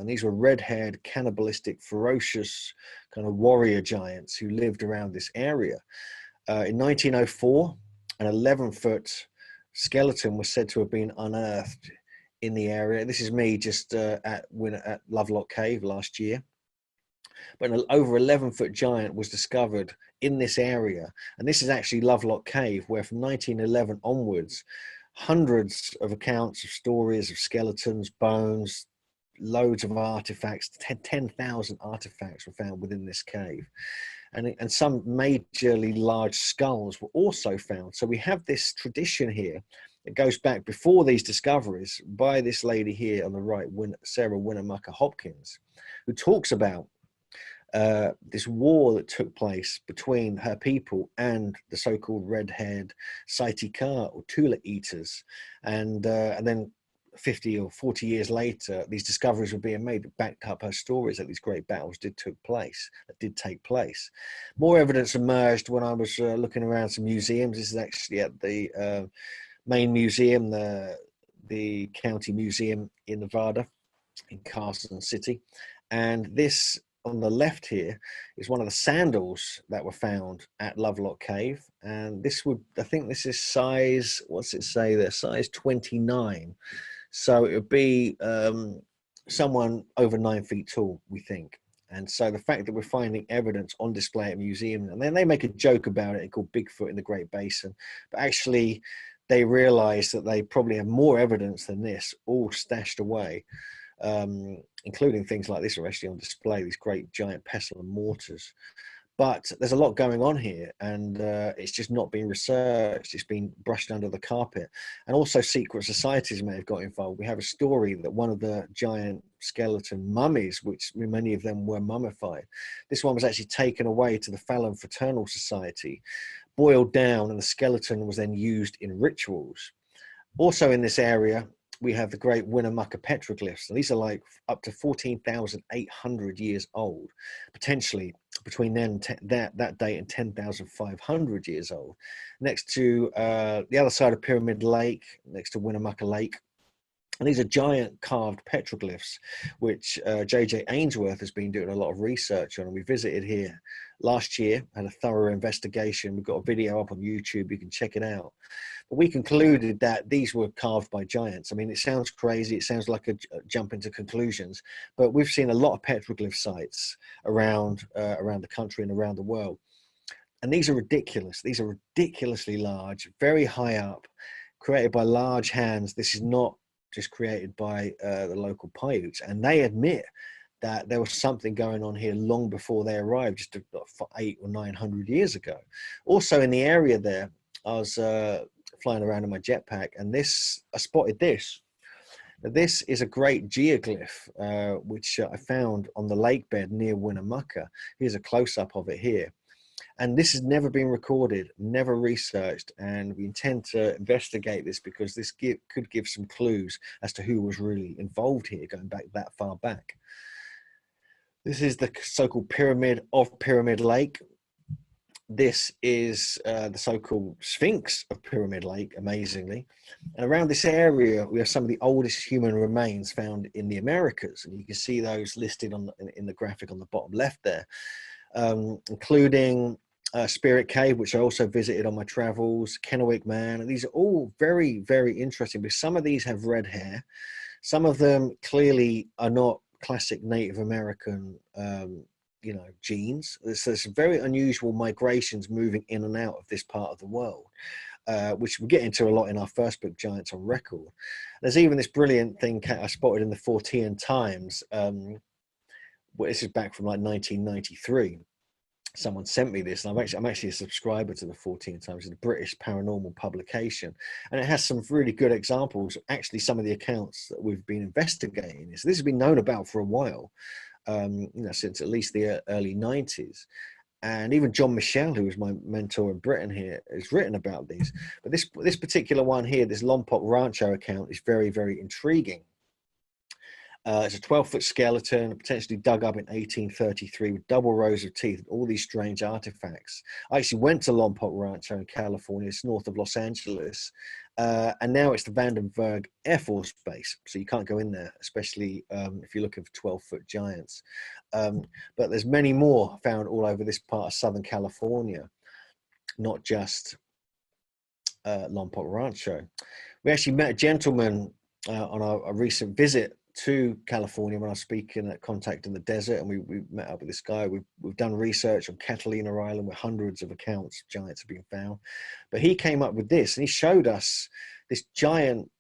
And these were red-haired, cannibalistic, ferocious kind of warrior giants who lived around this area. In 1904, an 11-foot skeleton was said to have been unearthed in the area. This is me just at Lovelock Cave last year. But an over 11-foot giant was discovered in this area. And this is actually Lovelock Cave, where from 1911 onwards, hundreds of accounts of stories of skeletons, bones, loads of artifacts, 10,000 artifacts were found within this cave. And some majorly large skulls were also found. So we have this tradition here that goes back before these discoveries by this lady here on the right, Sarah Winnemucca Hopkins, who talks about this war that took place between her people and the so-called red-haired Saitika or Tula eaters, and then 50 or 40 years later, these discoveries were being made that backed up her stories that these great battles did take place. More evidence emerged when I was looking around some museums. This is actually at the main museum, the county museum in Nevada, in Carson City, and this on the left here is one of the sandals that were found at Lovelock Cave. And this would, I think this is size, what's it say there? Size 29. So it would be someone over 9 feet tall, we think. And so the fact that we're finding evidence on display at a museum, and then they make a joke about it called Bigfoot in the Great Basin, but actually they realize that they probably have more evidence than this all stashed away. Including things like this are actually on display, these great giant pestle and mortars. But there's a lot going on here, and it's just not being researched. It's been brushed under the carpet. And also secret societies may have got involved. We have a story that one of the giant skeleton mummies, which many of them were mummified, this one was actually taken away to the Fallon Fraternal Society, boiled down, and the skeleton was then used in rituals. Also in this area, we have the great Winnemucca petroglyphs. And these are like up to 14,800 years old, potentially between then that date and 10,500 years old. Next to the other side of Pyramid Lake, next to Winnemucca Lake. And these are giant carved petroglyphs, which J.J. Ainsworth has been doing a lot of research on. And we visited here last year, had a thorough investigation. We've got a video up on YouTube. You can check it out. But we concluded that these were carved by giants. I mean, it sounds crazy. It sounds like a jump into conclusions. But we've seen a lot of petroglyph sites around the country and around the world. And these are ridiculous. These are ridiculously large, very high up, created by large hands. This is not just created by the local Paiutes, and they admit that there was something going on here long before they arrived, just 800 or 900 years ago. Also in the area there, I was flying around in my jetpack, and I spotted this. Now, this is a great geoglyph, which I found on the lake bed near Winnemucca. Here's a close-up of it here. And this has never been recorded, never researched, and we intend to investigate this because this could give some clues as to who was really involved here, going back that far back. This is the so-called pyramid of Pyramid Lake. This is the so-called Sphinx of Pyramid Lake, amazingly. And around this area, we have some of the oldest human remains found in the Americas. And you can see those listed in the graphic on the bottom left there, including Spirit Cave, which I also visited on my travels, Kennewick Man. And these are all very, very interesting because some of these have red hair. Some of them clearly are not classic Native American genes. There's very unusual migrations moving in and out of this part of the world, which we get into a lot in our first book, Giants on Record. There's even this brilliant thing I spotted in the Fortean Times. This is back from like 1993. Someone sent me this, and I'm actually a subscriber to the Fortean Times. It's a British paranormal publication, and it has some really good examples. Actually, some of the accounts that we've been investigating. So this has been known about for a while, since at least the early 90s. And even John Michel, who was my mentor in Britain here, has written about these. But this particular one here, this Lompoc Rancho account, is very, very intriguing. It's a 12-foot skeleton, potentially dug up in 1833 with double rows of teeth and all these strange artifacts. I actually went to Lompoc Rancho in California. It's north of Los Angeles. And now it's the Vandenberg Air Force Base, so you can't go in there, especially if you're looking for 12-foot giants. But there's many more found all over this part of Southern California, not just Lompoc Rancho. We actually met a gentleman on a recent visit to California when I was speaking at Contact in the Desert, and we met up with this guy. We've done research on Catalina Island where hundreds of accounts of giants have been found. But he came up with this, and he showed us this giant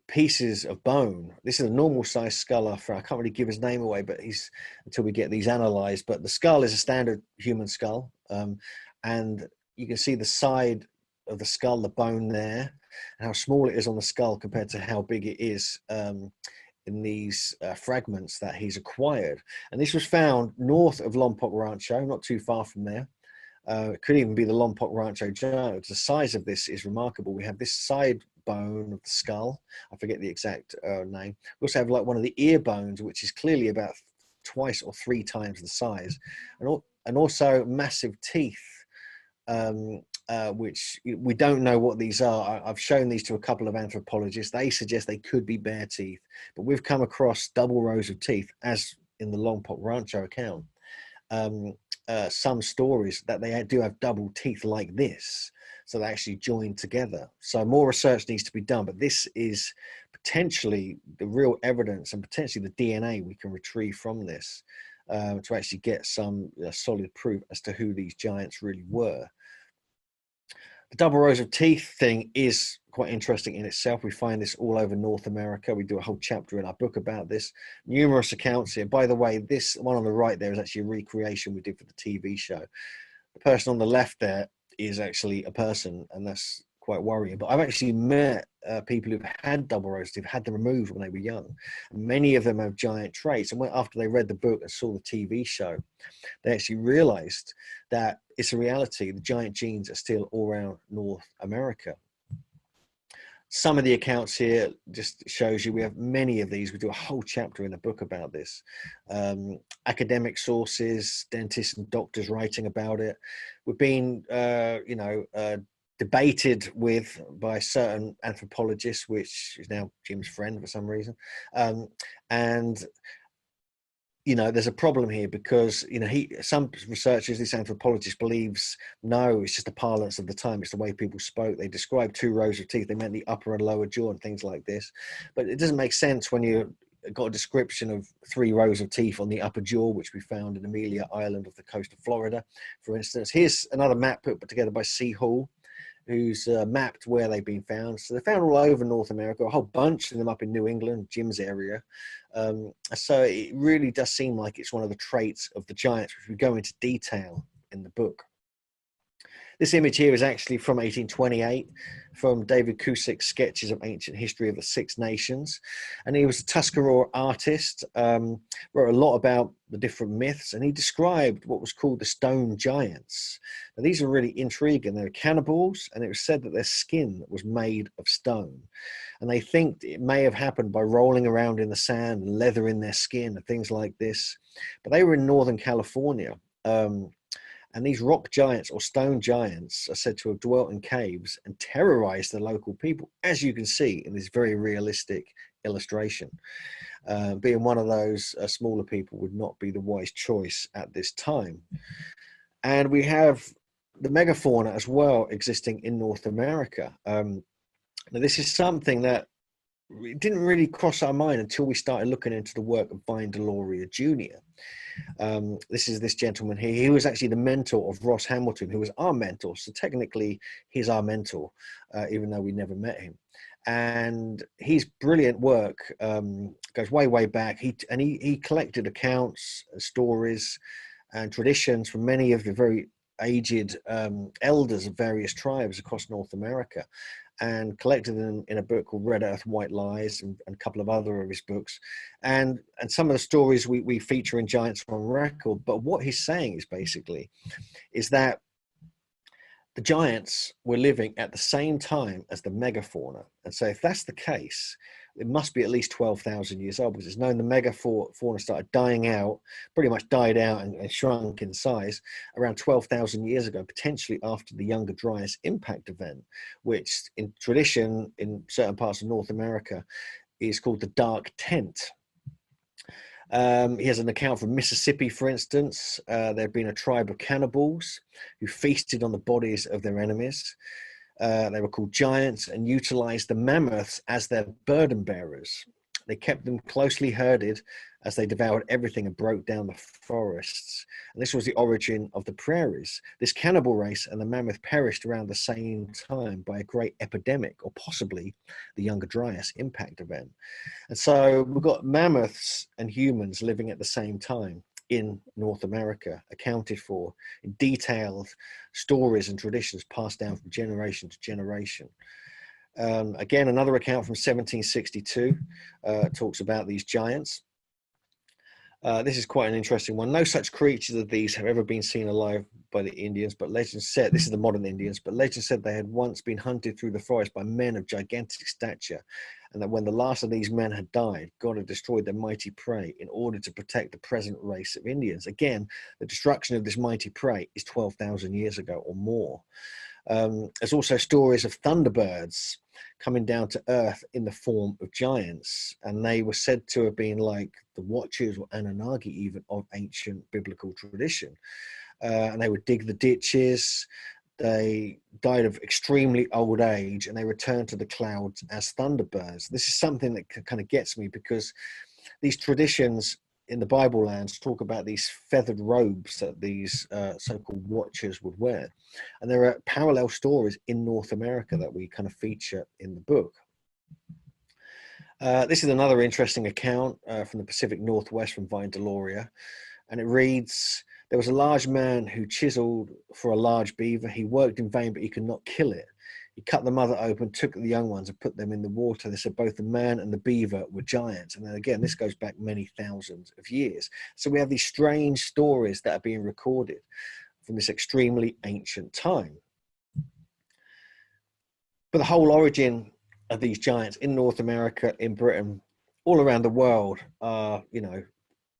pieces of bone. This is a normal size skull. I can't really give his name away, but he's until we get these analyzed. But the skull is a standard human skull, and you can see the side of the skull, the bone there, and how small it is on the skull compared to how big it is in these fragments that he's acquired. And this was found north of Lompoc Rancho, not too far from there. It could even be the Lompoc Rancho giant. The size of this is remarkable. We have this side bone of the skull. I forget the exact name. We also have like one of the ear bones, which is clearly about twice or three times the size, and also massive teeth, which we don't know what these are. I've shown these to a couple of anthropologists. They suggest they could be bear teeth, but we've come across double rows of teeth, as in the Lompoc Rancho account. Some stories that they do have double teeth like this, so they actually join together. So more research needs to be done, but this is potentially the real evidence and potentially the DNA we can retrieve from this to actually get some solid proof as to who these giants really were. The double rows of teeth thing is quite interesting in itself. We find this all over North America. We do a whole chapter in our book about this. Numerous accounts here. By the way, this one on the right there is actually a recreation we did for the TV show. The person on the left there is actually a person, and that's quite worrying. But I've actually met people who've had double rows, who've had them removed when they were young. And many of them have giant traits. And after they read the book and saw the TV show, they actually realized that it's a reality. The giant genes are still all around North America. Some of the accounts here just shows you we have many of these. We do a whole chapter in the book about this. Academic sources, dentists and doctors writing about it. We've been, debated with by certain anthropologists, which is now Jim's friend for some reason. And there's a problem here because, some researchers, this anthropologist believes, no, it's just the parlance of the time. It's the way people spoke. They described 2 rows of teeth. They meant the upper and lower jaw and things like this. But it doesn't make sense when you got a description of 3 rows of teeth on the upper jaw, which we found in Amelia Island off the coast of Florida, for instance. Here's another map put together by C. Hall, who's mapped where they've been found. So they're found all over North America, a whole bunch of them up in New England, Jim's area. So it really does seem like it's one of the traits of the giants, which we go into detail in the book. This image here is actually from 1828, from David Cusick's Sketches of Ancient History of the Six Nations. And he was a Tuscarora artist, wrote a lot about the different myths, and he described what was called the stone giants. Now, these are really intriguing. They're cannibals, and it was said that their skin was made of stone. And they think it may have happened by rolling around in the sand and leather in their skin and things like this. But they were in Northern California. And these rock giants or stone giants are said to have dwelt in caves and terrorized the local people, as you can see in this very realistic illustration. Being one of those smaller people would not be the wise choice at this time. And we have the megafauna as well existing in North America. Now, this is something that didn't really cross our mind until we started looking into the work of Vine Deloria Jr. This is this gentleman here. He was actually the mentor of Ross Hamilton, who was our mentor. So technically, he's our mentor, even though we never met him. And his brilliant work goes way, way back. He collected accounts, stories, and traditions from many of the very aged elders of various tribes across North America, and collected them in a book called Red Earth, White Lies, and a couple of other of his books. And some of the stories we feature in Giants on Record. But what he's saying is basically is that the giants were living at the same time as the megafauna. And so if that's the case, it must be at least 12,000 years old, because it's known the megafauna started dying out, pretty much died out and shrunk in size around 12,000 years ago, potentially after the Younger Dryas impact event, which in tradition in certain parts of North America is called the Dark Tent. He has an account from Mississippi, for instance. There had been a tribe of cannibals who feasted on the bodies of their enemies. They were called giants and utilized the mammoths as their burden bearers. They kept them closely herded as they devoured everything and broke down the forests. And this was the origin of the prairies. This cannibal race and the mammoth perished around the same time by a great epidemic, or possibly the Younger Dryas impact event. And so we've got mammoths and humans living at the same time in North America, accounted for in detailed stories and traditions passed down from generation to generation. Again, another account from 1762 talks about these giants. This is quite an interesting one. No such creatures of these have ever been seen alive by the Indians, but legend said, this is the modern Indians, but legend said they had once been hunted through the forest by men of gigantic stature, and that when the last of these men had died, God had destroyed their mighty prey in order to protect the present race of Indians. Again, the destruction of this mighty prey is 12,000 years ago or more. There's also stories of thunderbirds coming down to earth in the form of giants, and they were said to have been like the Watchers or Anunnaki even of ancient biblical tradition. And they would dig the ditches. They died of extremely old age, and they returned to the clouds as thunderbirds. This is something that kind of gets me, because these traditions in the Bible lands talk about these feathered robes that these so-called watchers would wear. And there are parallel stories in North America that we kind of feature in the book. This is another interesting account from the Pacific Northwest from Vine Deloria. And it reads, there was a large man who chiseled for a large beaver. He worked in vain, but he could not kill it. He cut the mother open, took the young ones and put them in the water. They said both the man and the beaver were giants. And then again, this goes back many thousands of years. So we have these strange stories that are being recorded from this extremely ancient time. But the whole origin of these giants in North America, in Britain, all around the world are, you know,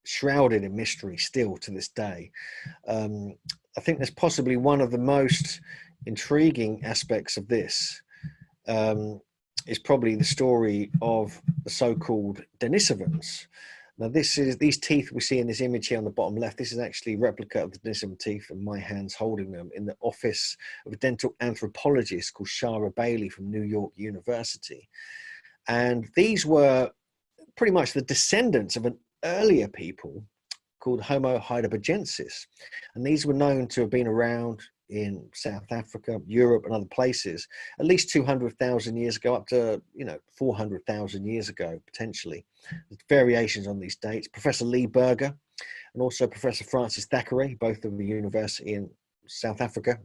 shrouded in mystery still to this day. I think there's possibly one of the most intriguing aspects of this is probably the story of the so-called Denisovans. Now, these teeth we see in this image here on the bottom left. This is actually a replica of the Denisovan teeth, and my hands holding them in the office of a dental anthropologist called Shara Bailey from New York University. And these were pretty much the descendants of an earlier people called Homo heidelbergensis, and these were known to have been around in South Africa, Europe, and other places at least 200,000 years ago, up to 400,000 years ago potentially. There's variations on these dates. Professor Lee Berger and also Professor Francis Thackeray, both of the university in South Africa,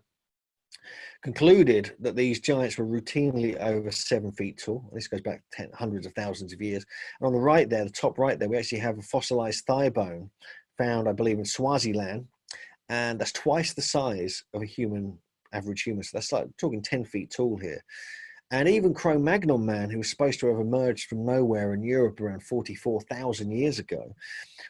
concluded that these giants were routinely over 7 feet tall. This goes back hundreds of thousands of years. And on the right there, the top right there, we actually have a fossilized thigh bone found, I believe, in Swaziland. And that's twice the size of a human, average human. So that's like talking 10 feet tall here. And even Cro-Magnon man, who was supposed to have emerged from nowhere in Europe around 44,000 years ago,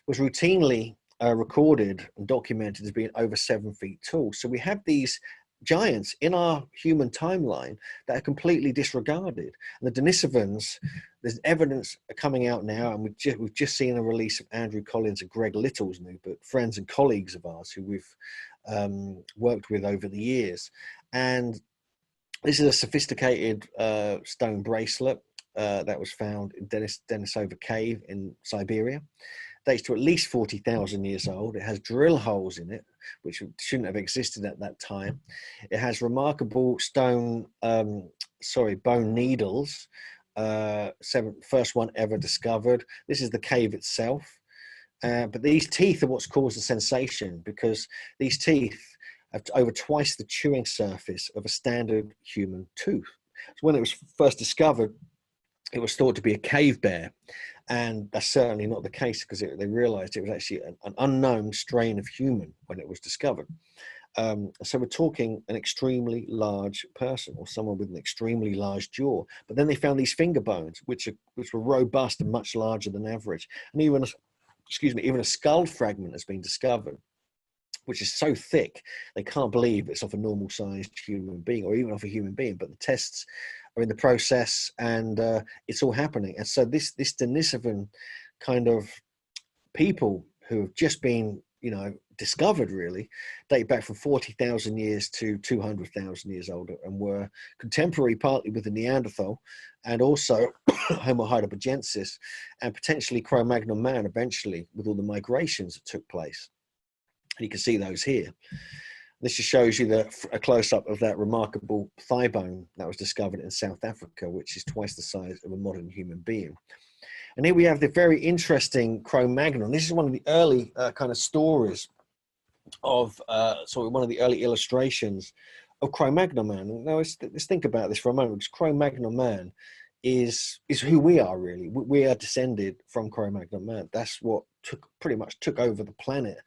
was routinely recorded and documented as being over 7 feet tall. So we have these giants in our human timeline that are completely disregarded. And the Denisovans, there's evidence coming out now, and we've just seen a release of Andrew Collins and Greg Little's new book, friends and colleagues of ours who we've worked with over the years. And this is a sophisticated stone bracelet that was found in Denisova Cave in Siberia. Dates to at least 40,000 years old. It has drill holes in it, which shouldn't have existed at that time. It has remarkable bone needles, first one ever discovered. This is the cave itself. But these teeth are what's caused the sensation, because these teeth have over twice the chewing surface of a standard human tooth. So when it was first discovered, it was thought to be a cave bear. And that's certainly not the case, because they realized it was actually an unknown strain of human when it was discovered. So we're talking an extremely large person or someone with an extremely large jaw. But then they found these finger bones, which were robust and much larger than average. And even a skull fragment has been discovered, which is so thick they can't believe it's of a normal sized human being or even of a human being. But the tests are in the process, and it's all happening. And so this Denisovan kind of people who have just been, discovered really date back from 40,000 years to 200,000 years old, and were contemporary partly with the Neanderthal and also Homo heidelbergensis and potentially Cro-Magnon man eventually, with all the migrations that took place. And you can see those here. This just shows you a close-up of that remarkable thigh bone that was discovered in South Africa, which is twice the size of a modern human being. And here we have the very interesting Cro-Magnon. This is one of the early kind of stories of, one of the early illustrations of Cro-Magnon man. Now let's think about this for a moment, because Cro-Magnon man is who we are really. We are descended from Cro-Magnon man. That's what pretty much took over the planet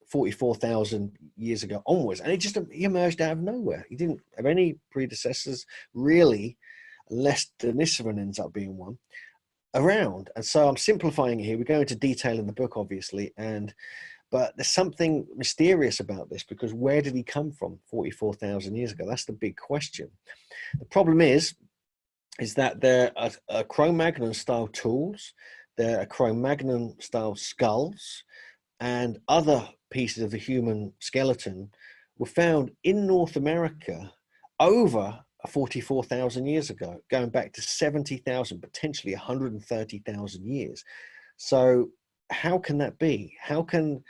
44,000 years ago onwards, and he emerged out of nowhere. He didn't have any predecessors really, unless Denisovan ends up being one around. And so I'm simplifying it here. We go into detail in the book, obviously, but there's something mysterious about this, because where did he come from 44,000 years ago? That's the big question. The problem is that there are Cro-Magnon style tools, there are Cro-Magnon style skulls, and other pieces of the human skeleton were found in North America over 44,000 years ago, going back to 70,000, potentially 130,000 years. So how can that be? How can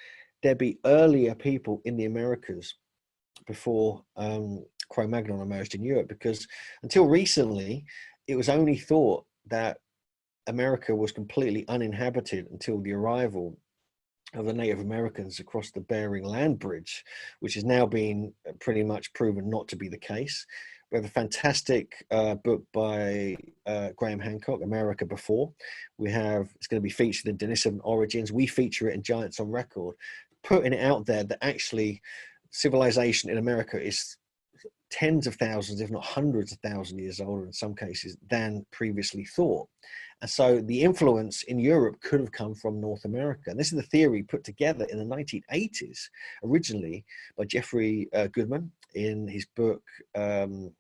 there be earlier people in the Americas before Cro-Magnon emerged in Europe? Because until recently, it was only thought that America was completely uninhabited until the arrival of the Native Americans across the Bering Land Bridge, which has now been pretty much proven not to be the case. We have a fantastic book by Graham Hancock, America Before. It's going to be featured in Denisovan Origins. We feature it in Giants on Record, putting it out there that actually civilization in America is tens of thousands, if not hundreds of thousands years older in some cases than previously thought. And so the influence in Europe could have come from North America. And this is the theory put together in the 1980s, originally by Jeffrey Goodman in his book, I've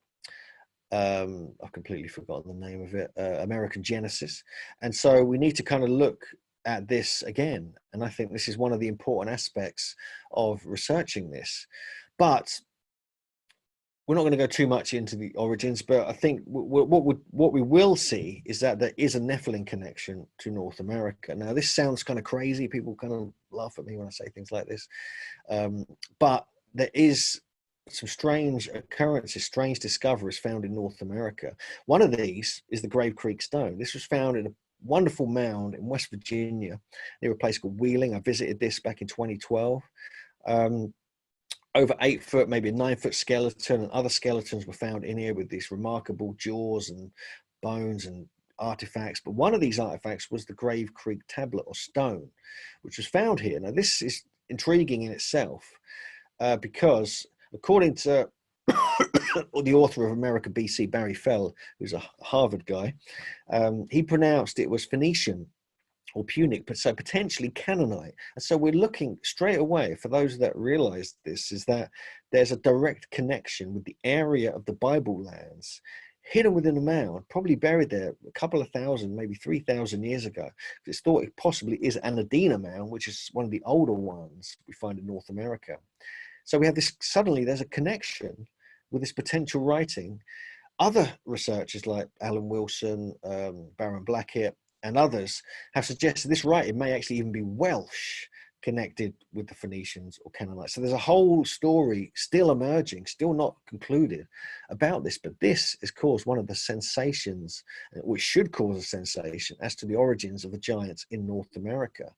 completely forgotten the name of it, American Genesis. And so we need to kind of look at this again. And I think this is one of the important aspects of researching this. But we're not going to go too much into the origins, but I think what we will see is that there is a Nephilim connection to North America. Now, this sounds kind of crazy. People kind of laugh at me when I say things like this. But there is some strange occurrences, strange discoveries found in North America. One of these is the Grave Creek Stone. This was found in a wonderful mound in West Virginia near a place called Wheeling. I visited this back in 2012. Over 8 foot, maybe a 9 foot skeleton, and other skeletons were found in here with these remarkable jaws and bones and artifacts. But one of these artifacts was the Grave Creek tablet or stone, which was found here. Now, this is intriguing in itself because according to the author of America BC, Barry Fell, who's a Harvard guy, he pronounced it was Phoenician or Punic, but so potentially Canaanite. And so we're looking straight away, for those that realize this, is that there's a direct connection with the area of the Bible lands hidden within a mound, probably buried there a couple of thousand, maybe 3,000 years ago. It's thought it possibly is an Adena mound, which is one of the older ones we find in North America. So we have this, suddenly there's a connection with this potential writing. Other researchers like Alan Wilson, Baron Blackett, and others have suggested this writing may actually even be Welsh, connected with the Phoenicians or Canaanites. So there's a whole story still emerging, still not concluded about this, but this has caused one of the sensations, which should cause a sensation, as to the origins of the giants in North America.